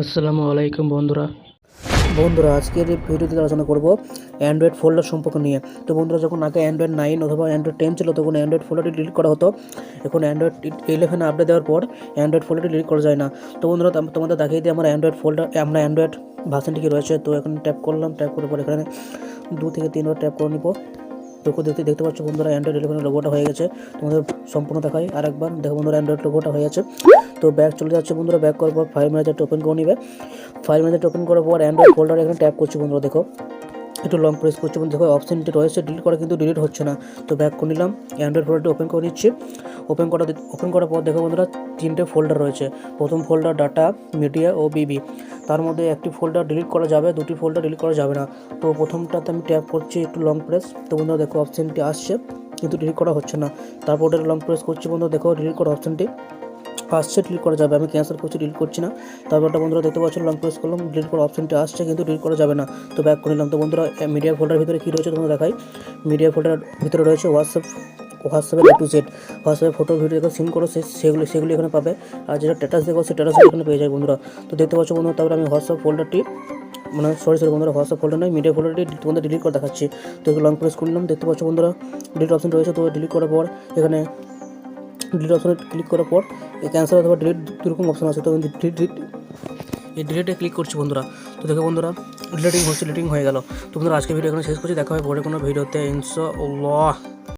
আসসালামু আলাইকুম বন্ধুরা। আজকের এই ভিডিওতে আলোচনা করব অ্যান্ড্রয়েড ফোল্ডার সম্পর্ক নিয়ে। তো বন্ধুরা, যখন আগে অ্যান্ড্রয়েড 9 অথবা অ্যান্ড্রয়েড 10 ছিল তখন অ্যান্ড্রয়েড ফোল্ডারটি ডিলিট করা হতো। এখন অ্যান্ড্রয়েড 11 আপডেট দেওয়ার পর অ্যান্ড্রয়েড ফোল্ডারটি ডিলিট করা যায় না। তো বন্ধুরা, তোমাদের দেখিয়ে দিই আমার অ্যান্ড্রয়েড ভার্সনটি কি রয়েছে। তো এখন ট্যাপ করলাম, ট্যাপ করার পর এখানে 2 থেকে 3 বার ট্যাপ করে নিব। তো দেখতে পাচ্ছ বন্ধুরা, অ্যান্ড্রয়েড 11 লোগোটা হয়ে গেছে। তোমাদের সম্পূর্ণ দেখাই আরেকবার। দেখো বন্ধুরা, অ্যান্ড্রয়েড লোগোটা হয়ে গেছে। তো ব্যাক চলে যাচ্ছে বন্ধুরা। ব্যাক করার পর ফাইল ম্যানেজারটা ওপেন করে নিবে। ফাইল ম্যানেজারটা ওপেন করার পর অ্যান্ড্রয়েড ফোল্ডার এখানে ট্যাপ করছি বন্ধুরা। দেখো একটু লং প্রেস করছি বন্ধু। দেখো অপশনটি রয়েছে ডিলিট করা, কিন্তু ডিলিট হচ্ছে না। তো ব্যাক করে নিলাম, অ্যান্ড্রয়েড ফোল্ডারটি ওপেন করে নিচ্ছি। ওপেন করার পর দেখো বন্ধুরা, 3টে ফোল্ডার রয়েছে। প্রথম ফোল্ডার ডাটা, মিডিয়া ও বিবি। তার মধ্যে একটি ফোল্ডার ডিলিট করা যাবে, 2টি ফোল্ডার ডিলিট করা যাবে না। তো প্রথমটাতে আমি ট্যাপ করছি, একটু লং প্রেস। তো বন্ধুরা দেখো অপশনটি আসছে, কিন্তু ডিলিট করা হচ্ছে না। তারপর ওটা লং প্রেস করছি বন্ধুরা। দেখো ডিলিট করা অপশনটি আসছে, ডিলিট করা যাবে। আমি ক্যান্সেল করছি, ডিলিট করছি না। তারপরটা বন্ধুরা দেখতে পাচ্ছ, লং প্রেস করলাম, ডিলিট করা অপশনটি আসছে, কিন্তু ডিলিট করা যাবে না। তো ব্যাক করে নিলাম। তো বন্ধুরা, মিডিয়া ফোল্ডার ভিতরে কী রয়েছে তোমরা দেখাই। মিডিয়া ফোল্ডার ভিতরে রয়েছে হোয়াটসঅ্যাপের A to Z। হোয়াটসঅ্যাপে ফটো ভিডিও দেখো সিন করো, সেগুলি এখানে পাবে। আর যেটা স্ট্যাটাস দেখো সেই স্ট্যাটাস এখানে পেয়ে যায় বন্ধুরা। তো দেখতে পাচ্ছ বন্ধুরা, তারপরে আমি হোয়াটসঅ্যাপ ফোল্ডারটি সরি বন্ধুরা, হোয়াটসঅ্যাপ ফোল্ডার নয়, মিডিয়া ফোল্ডারটি তোমাদের ডিলিট করে দেখাচ্ছি। তো লং প্রেস করলাম, দেখতে পাচ্ছ বন্ধুরা ডিলিট অপশন রয়েছে। তো ডিলিট করার পর এখানে ডিলিট অপশনে ক্লিক করার পর এই ক্যান্সেল অথবা ডিলিট দুরকম অপশন আছে। তো এই ডিলিটে ক্লিক করছি বন্ধুরা। তো দেখো বন্ধুরা, ডিলিটিং হয়ে গেল। তো বন্ধুরা, আজকে ভিডিও এখানে শেষ করছি। দেখা হয় পরে কোনো ভিডিওতে, ইনশাআল্লাহ।